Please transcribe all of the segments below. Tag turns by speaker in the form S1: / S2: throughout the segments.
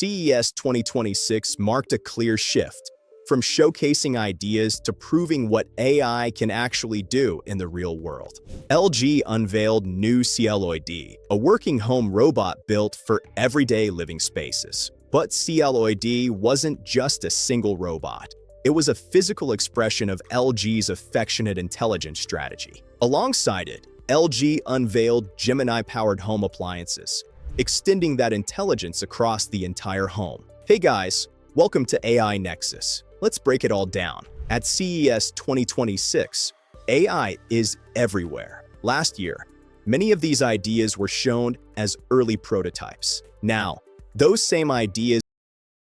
S1: CES 2026 marked a clear shift, from showcasing ideas to proving what AI can actually do in the real world. LG unveiled new CLOiD, a working home robot built for everyday living spaces. But CLOiD wasn't just a single robot. It was a physical expression of LG's Affectionate intelligence strategy. Alongside it, LG unveiled Gemini-powered home appliances, extending that intelligence across the entire home. Hey guys, welcome to AI Nexus. Let's break it all down. At CES 2026, AI is everywhere. Last year, many of these ideas were shown as early prototypes. Now, those same ideas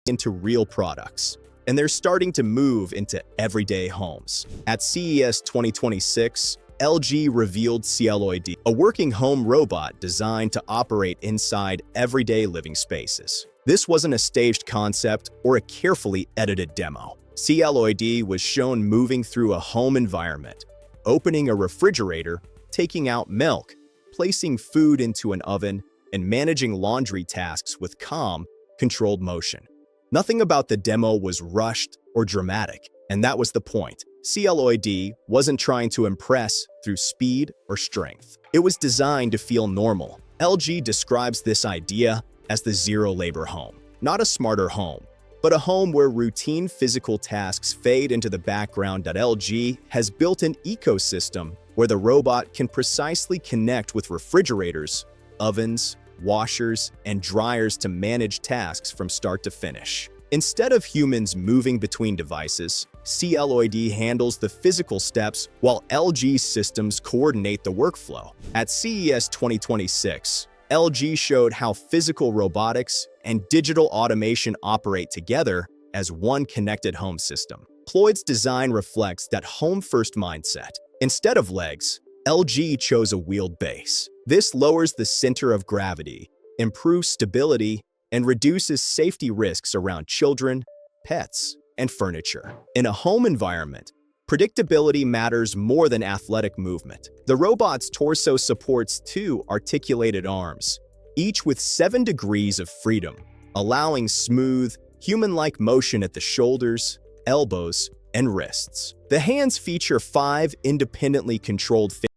S1: into real products, and they're starting to move into everyday homes. At CES 2026, LG revealed CLOiD, a working home robot designed to operate inside everyday living spaces. This wasn't a staged concept or a carefully edited demo. CLOiD was shown moving through a home environment, opening a refrigerator, taking out milk, placing food into an oven, and managing laundry tasks with calm, controlled motion. Nothing about the demo was rushed or dramatic, and that was the point. CLOiD wasn't trying to impress through speed or strength. It was designed to feel normal. LG describes this idea as the zero-labor home. Not a smarter home, but a home where routine physical tasks fade into the background. LG has built an ecosystem where the robot can precisely connect with refrigerators, ovens, washers, and dryers to manage tasks from start to finish. Instead of humans moving between devices, CLOiD handles the physical steps while LG systems coordinate the workflow. At CES 2026, LG showed how physical robotics and digital automation operate together as one connected home system. CLOiD's design reflects that home-first mindset. Instead of legs, LG chose a wheeled base. This lowers the center of gravity, improves stability, and reduces safety risks around children, pets, and furniture. In a home environment, predictability matters more than athletic movement. The robot's torso supports two articulated arms, each with 7 degrees of freedom, allowing smooth, human-like motion at the shoulders, elbows, and wrists. The hands feature 5 independently controlled fingers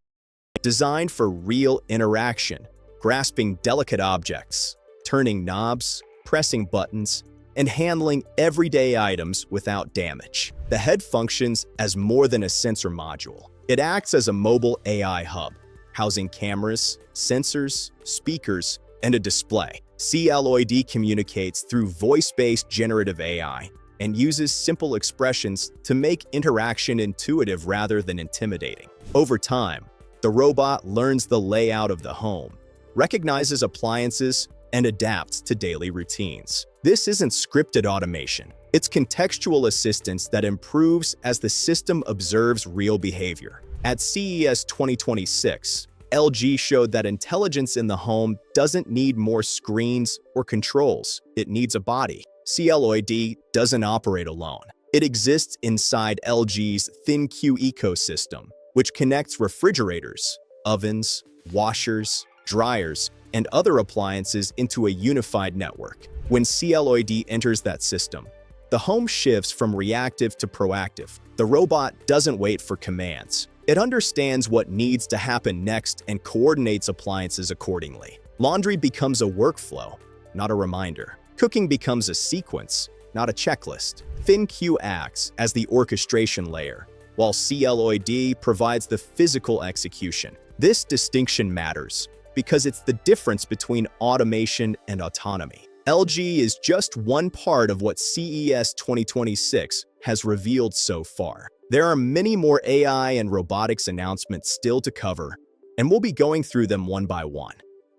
S1: designed for real interaction, grasping delicate objects, turning knobs, pressing buttons, and handling everyday items without damage. The head functions as more than a sensor module. It acts as a mobile AI hub, housing cameras, sensors, speakers, and a display. CLOiD communicates through voice-based generative AI and uses simple expressions to make interaction intuitive rather than intimidating. Over time, the robot learns the layout of the home, recognizes appliances, and adapts to daily routines. This isn't scripted automation. It's contextual assistance that improves as the system observes real behavior. At CES 2026, LG showed that intelligence in the home doesn't need more screens or controls. It needs a body. CLOiD doesn't operate alone. It exists inside LG's ThinQ ecosystem, which connects refrigerators, ovens, washers, dryers, and other appliances into a unified network. When CLOiD enters that system, the home shifts from reactive to proactive. The robot doesn't wait for commands. It understands what needs to happen next and coordinates appliances accordingly. Laundry becomes a workflow, not a reminder. Cooking becomes a sequence, not a checklist. ThinQ acts as the orchestration layer, while CLOiD provides the physical execution. This distinction matters because it's the difference between automation and autonomy. LG is just one part of what CES 2026 has revealed so far. There are many more AI and robotics announcements still to cover, and we'll be going through them one by one.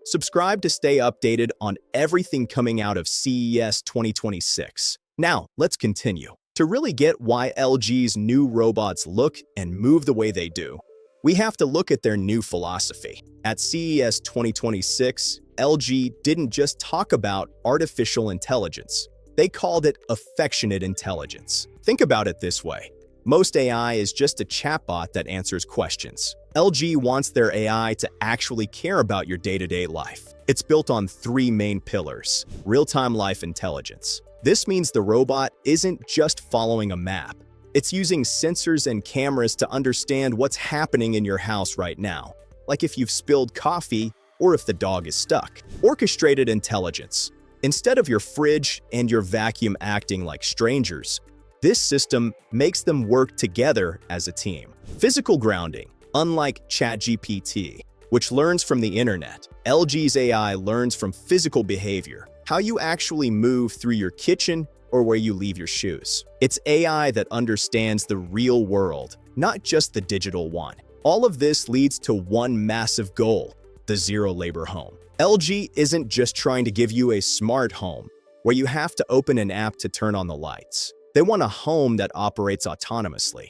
S1: Subscribe to stay updated on everything coming out of CES 2026. Now, let's continue. To really get why LG's new robots look and move the way they do, we have to look at their new philosophy. At CES 2026, LG didn't just talk about artificial intelligence. They called it affectionate intelligence. Think about it this way. Most AI is just a chatbot that answers questions. LG wants their AI to actually care about your day-to-day life. It's built on three main pillars: real-time life intelligence. This means the robot isn't just following a map. It's using sensors and cameras to understand what's happening in your house right now, like if you've spilled coffee or if the dog is stuck. Orchestrated intelligence. Instead of your fridge and your vacuum acting like strangers, this system makes them work together as a team. Physical grounding. Unlike ChatGPT, which learns from the internet, LG's AI learns from physical behavior, how you actually move through your kitchen or where you leave your shoes. It's AI that understands the real world, not just the digital one. All of this leads to one massive goal: the zero-labor home. LG isn't just trying to give you a smart home where you have to open an app to turn on the lights. They want a home that operates autonomously.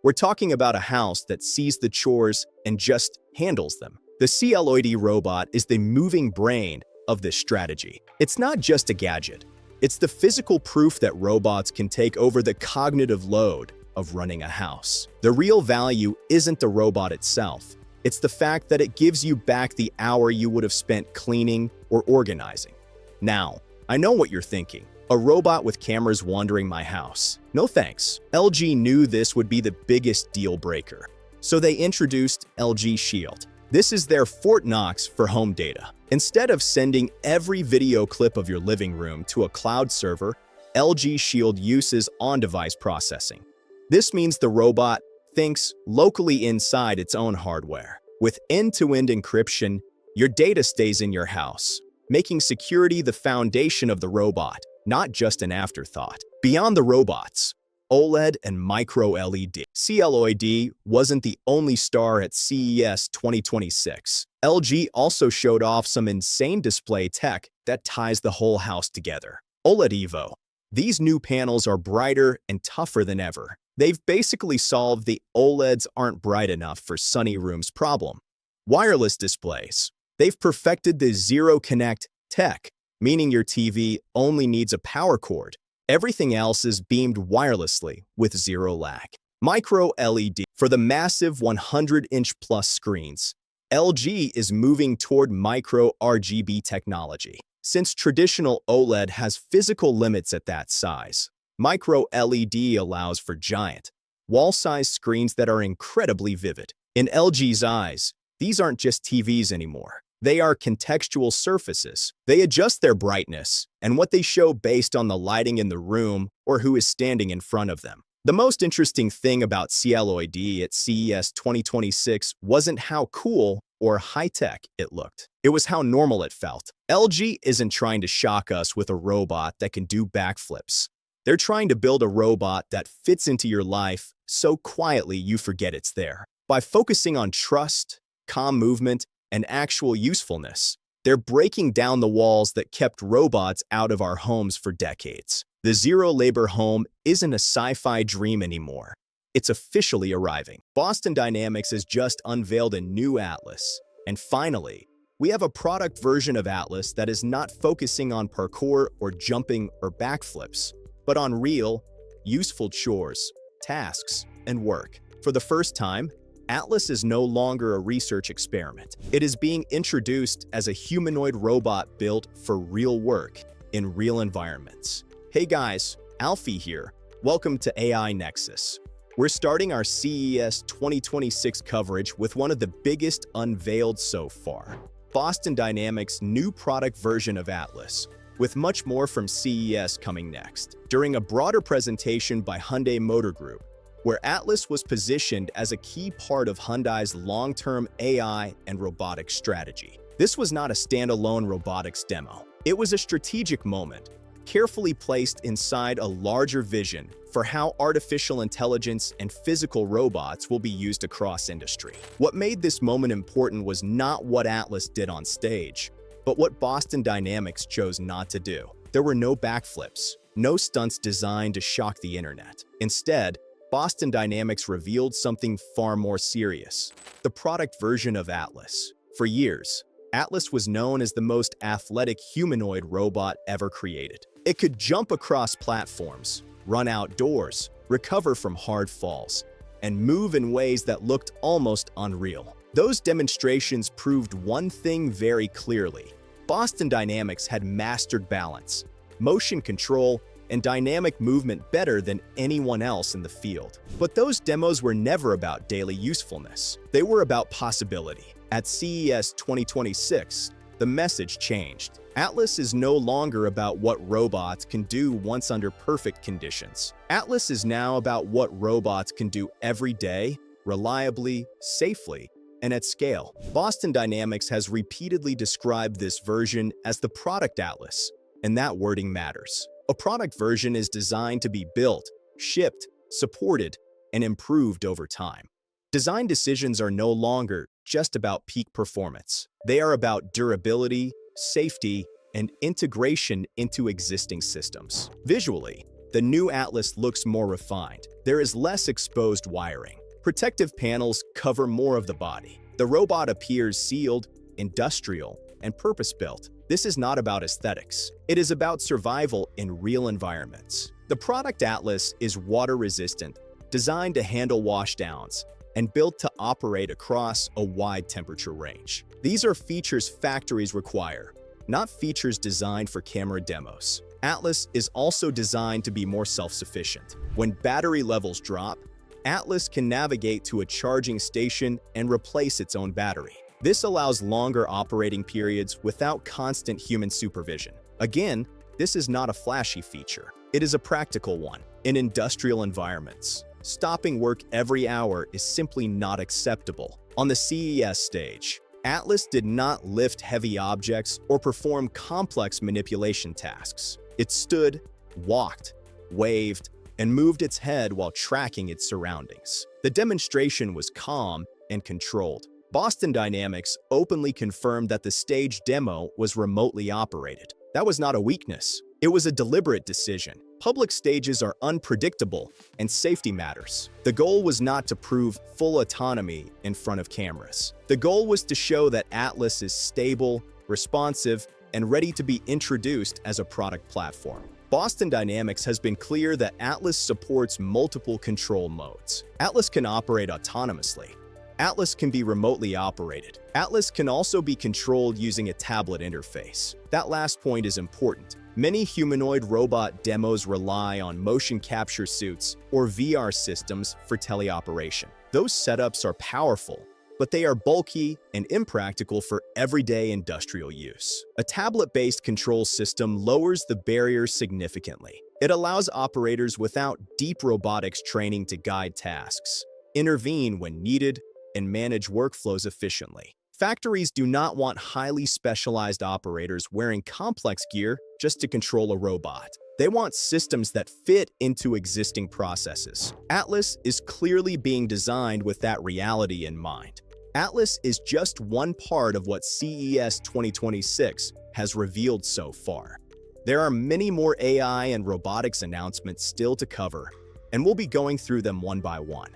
S1: We're talking about a house that sees the chores and just handles them. The CLOiD robot is the moving brain of this strategy. It's not just a gadget. It's the physical proof that robots can take over the cognitive load of running a house. The real value isn't the robot itself. It's the fact that it gives you back the hour you would have spent cleaning or organizing. Now, I know what you're thinking. A robot with cameras wandering my house. No thanks. LG knew this would be the biggest deal breaker, so they introduced LG Shield. This is their Fort Knox for home data. Instead of sending every video clip of your living room to a cloud server, LG Shield uses on-device processing. This means the robot thinks locally inside its own hardware. With end-to-end encryption, your data stays in your house, making security the foundation of the robot, not just an afterthought. Beyond the robots, OLED and micro-LED. CLOiD wasn't the only star at CES 2026. LG also showed off some insane display tech that ties the whole house together. OLED Evo. These new panels are brighter and tougher than ever. They've basically solved the OLEDs aren't bright enough for sunny rooms problem. Wireless displays. They've perfected the Zero Connect tech, meaning your TV only needs a power cord. Everything else is beamed wirelessly with zero lag. Micro LED. For the massive 100-inch plus screens, LG is moving toward micro RGB technology. Since traditional OLED has physical limits at that size, micro LED allows for giant, wall-sized screens that are incredibly vivid. In LG's eyes, these aren't just TVs anymore. They are contextual surfaces. They adjust their brightness and what they show based on the lighting in the room or who is standing in front of them. The most interesting thing about CLOiD at CES 2026 wasn't how cool or high-tech it looked. It was how normal it felt. LG isn't trying to shock us with a robot that can do backflips. They're trying to build a robot that fits into your life so quietly you forget it's there. By focusing on trust, calm movement, and actual usefulness, they're breaking down the walls that kept robots out of our homes for decades. The zero-labor home isn't a sci-fi dream anymore. It's officially arriving. Boston Dynamics has just unveiled a new Atlas. And finally, we have a product version of Atlas that is not focusing on parkour or jumping or backflips, but on real, useful chores, tasks, and work. For the first time, Atlas is no longer a research experiment. It is being introduced as a humanoid robot built for real work in real environments. Hey guys, Alfie here. Welcome to AI Nexus. We're starting our CES 2026 coverage with one of the biggest unveiled so far, Boston Dynamics' new product version of Atlas, with much more from CES coming next. During a broader presentation by Hyundai Motor Group, where Atlas was positioned as a key part of Hyundai's long-term AI and robotics strategy. This was not a standalone robotics demo. It was a strategic moment, carefully placed inside a larger vision for how artificial intelligence and physical robots will be used across industry. What made this moment important was not what Atlas did on stage, but what Boston Dynamics chose not to do. There were no backflips, no stunts designed to shock the internet. Instead, Boston Dynamics revealed something far more serious: the product version of Atlas. For years, Atlas was known as the most athletic humanoid robot ever created. It could jump across platforms, run outdoors, recover from hard falls, and move in ways that looked almost unreal. Those demonstrations proved one thing very clearly. Boston Dynamics had mastered balance, motion control, and dynamic movement better than anyone else in the field. But those demos were never about daily usefulness. They were about possibility. At CES 2026, the message changed. Atlas is no longer about what robots can do once under perfect conditions. Atlas is now about what robots can do every day, reliably, safely, and at scale. Boston Dynamics has repeatedly described this version as the product Atlas, and that wording matters. A product version is designed to be built, shipped, supported, and improved over time. Design decisions are no longer just about peak performance. They are about durability, safety, and integration into existing systems. Visually, the new Atlas looks more refined. There is less exposed wiring. Protective panels cover more of the body. The robot appears sealed, industrial, and purpose-built. This is not about aesthetics. It is about survival in real environments. The product Atlas is water-resistant, designed to handle washdowns, and built to operate across a wide temperature range. These are features factories require, not features designed for camera demos. Atlas is also designed to be more self-sufficient. When battery levels drop, Atlas can navigate to a charging station and replace its own battery. This allows longer operating periods without constant human supervision. Again, this is not a flashy feature. It is a practical one. In industrial environments, stopping work every hour is simply not acceptable. On the CES stage, Atlas did not lift heavy objects or perform complex manipulation tasks. It stood, walked, waved, and moved its head while tracking its surroundings. The demonstration was calm and controlled. Boston Dynamics openly confirmed that the stage demo was remotely operated. That was not a weakness. It was a deliberate decision. Public stages are unpredictable, and safety matters. The goal was not to prove full autonomy in front of cameras. The goal was to show that Atlas is stable, responsive, and ready to be introduced as a product platform. Boston Dynamics has been clear that Atlas supports multiple control modes. Atlas can operate autonomously. Atlas can be remotely operated. Atlas can also be controlled using a tablet interface. That last point is important. Many humanoid robot demos rely on motion capture suits or VR systems for teleoperation. Those setups are powerful, but they are bulky and impractical for everyday industrial use. A tablet-based control system lowers the barrier significantly. It allows operators without deep robotics training to guide tasks, intervene when needed, and manage workflows efficiently. Factories do not want highly specialized operators wearing complex gear just to control a robot. They want systems that fit into existing processes. Atlas is clearly being designed with that reality in mind. Atlas is just one part of what CES 2026 has revealed so far. There are many more AI and robotics announcements still to cover, and we'll be going through them one by one.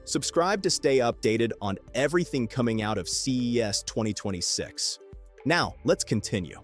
S1: Subscribe to stay updated on everything coming out of CES 2026. Now, let's continue.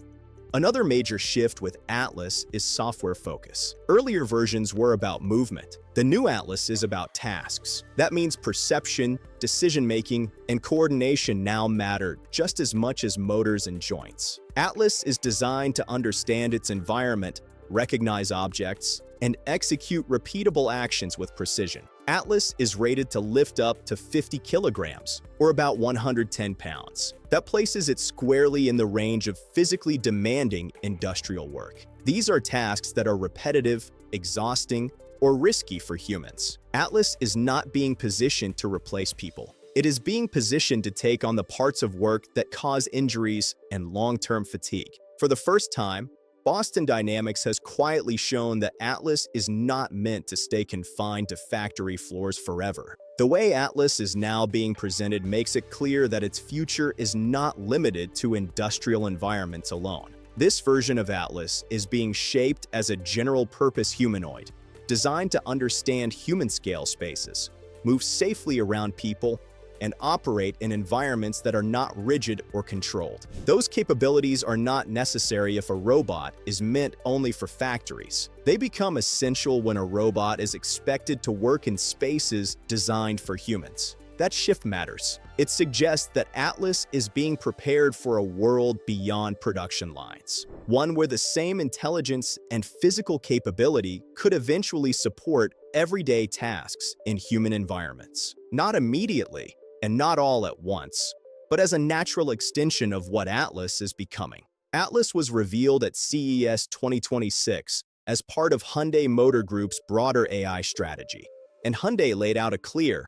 S1: Another major shift with Atlas is software focus. Earlier versions were about movement. The new Atlas is about tasks. That means perception, decision-making, and coordination now matter just as much as motors and joints. Atlas is designed to understand its environment, recognize objects, and execute repeatable actions with precision. Atlas is rated to lift up to 50 kilograms, or about 110 pounds. That places it squarely in the range of physically demanding industrial work. These are tasks that are repetitive, exhausting, or risky for humans. Atlas is not being positioned to replace people. It is being positioned to take on the parts of work that cause injuries and long-term fatigue. For the first time, Boston Dynamics has quietly shown that Atlas is not meant to stay confined to factory floors forever. The way Atlas is now being presented makes it clear that its future is not limited to industrial environments alone. This version of Atlas is being shaped as a general-purpose humanoid, designed to understand human-scale spaces, move safely around people, and operate in environments that are not rigid or controlled. Those capabilities are not necessary if a robot is meant only for factories. They become essential when a robot is expected to work in spaces designed for humans. That shift matters. It suggests that Atlas is being prepared for a world beyond production lines, one where the same intelligence and physical capability could eventually support everyday tasks in human environments. Not immediately, and not all at once, but as a natural extension of what Atlas is becoming. Atlas was revealed at CES 2026 as part of Hyundai Motor Group's broader AI strategy, and Hyundai laid out a clear,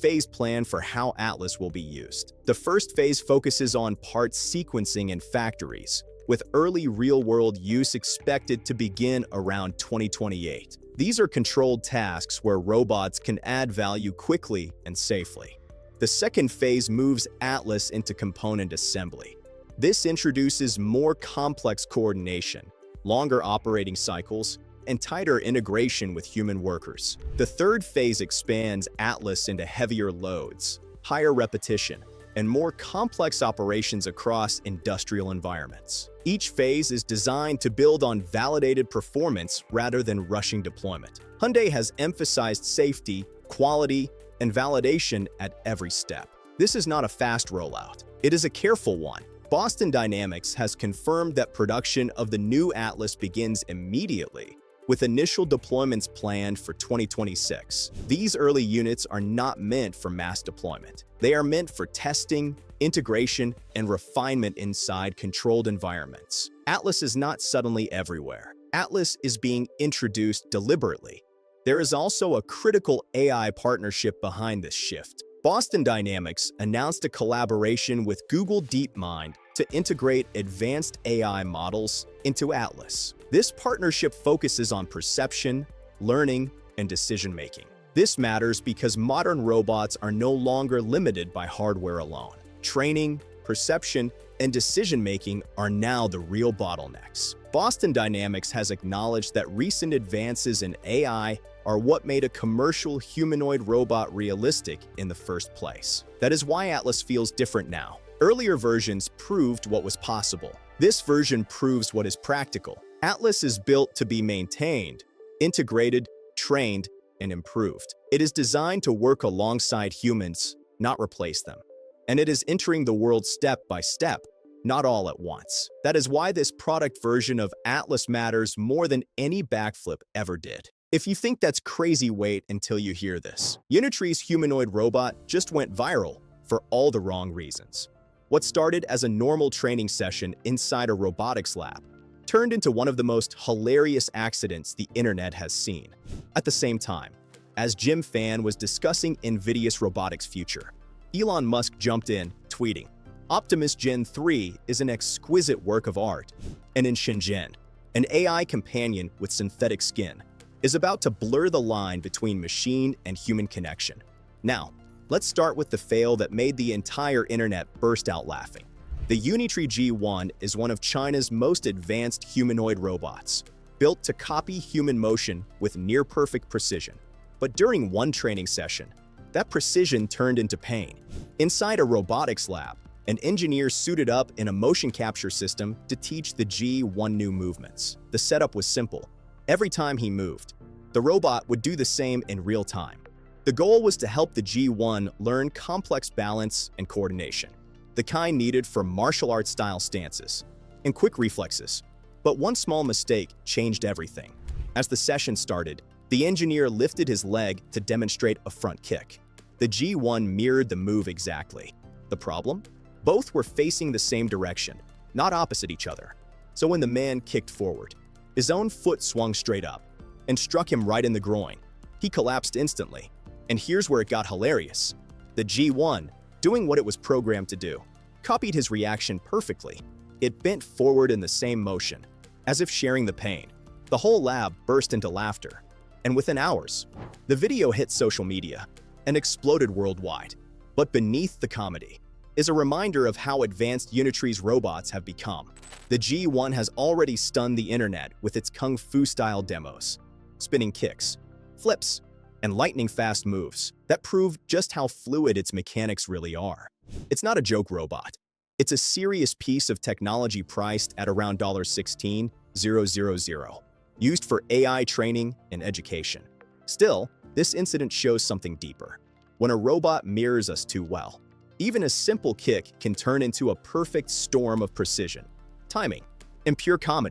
S1: phase plan for how Atlas will be used. The first phase focuses on parts sequencing in factories, with early real-world use expected to begin around 2028. These are controlled tasks where robots can add value quickly and safely. The second phase moves Atlas into component assembly. This introduces more complex coordination, longer operating cycles, and tighter integration with human workers. The third phase expands Atlas into heavier loads, higher repetition, and more complex operations across industrial environments. Each phase is designed to build on validated performance rather than rushing deployment. Hyundai has emphasized safety, quality, and validation at every step. This is not a fast rollout. It is a careful one. Boston Dynamics has confirmed that production of the new Atlas begins immediately, with initial deployments planned for 2026. These early units are not meant for mass deployment. They are meant for testing, integration, and refinement inside controlled environments. Atlas is not suddenly everywhere. Atlas is being introduced deliberately. There is also a critical AI partnership behind this shift. Boston Dynamics announced a collaboration with Google DeepMind to integrate advanced AI models into Atlas. This partnership focuses on perception, learning, and decision-making. This matters because modern robots are no longer limited by hardware alone. Training, perception, and decision-making are now the real bottlenecks. Boston Dynamics has acknowledged that recent advances in AI are what made a commercial humanoid robot realistic in the first place. That is why Atlas feels different now. Earlier versions proved what was possible. This version proves what is practical. Atlas is built to be maintained, integrated, trained, and improved. It is designed to work alongside humans, not replace them. And it is entering the world step by step, not all at once. That is why this product version of Atlas matters more than any backflip ever did. If you think that's crazy, wait until you hear this. Unitree's humanoid robot just went viral for all the wrong reasons. What started as a normal training session inside a robotics lab turned into one of the most hilarious accidents the internet has seen. At the same time, as Jim Fan was discussing NVIDIA's robotics future, Elon Musk jumped in, tweeting, "Optimus Gen 3 is an exquisite work of art, and in Shenzhen, an AI companion with synthetic skin is about to blur the line between machine and human connection." Now, let's start with the fail that made the entire internet burst out laughing. The Unitree G1 is one of China's most advanced humanoid robots, built to copy human motion with near-perfect precision. But during one training session, that precision turned into pain. Inside a robotics lab, an engineer suited up in a motion capture system to teach the G1 new movements. The setup was simple. Every time he moved, the robot would do the same in real time. The goal was to help the G1 learn complex balance and coordination, the kind needed for martial arts-style stances and quick reflexes. But one small mistake changed everything. As the session started, the engineer lifted his leg to demonstrate a front kick. The G1 mirrored the move exactly. The problem? Both were facing the same direction, not opposite each other. So when the man kicked forward, his own foot swung straight up and struck him right in the groin. He collapsed instantly. And here's where it got hilarious. The G1, doing what it was programmed to do, copied his reaction perfectly. It bent forward in the same motion, as if sharing the pain. The whole lab burst into laughter. And within hours, the video hit social media and exploded worldwide. But beneath the comedy is a reminder of how advanced Unitree's robots have become. The G1 has already stunned the internet with its kung fu-style demos, spinning kicks, flips, and lightning-fast moves that prove just how fluid its mechanics really are. It's not a joke robot. It's a serious piece of technology priced at around $16,000, used for AI training and education. Still, this incident shows something deeper. When a robot mirrors us too well, even a simple kick can turn into a perfect storm of precision, timing, and pure comedy.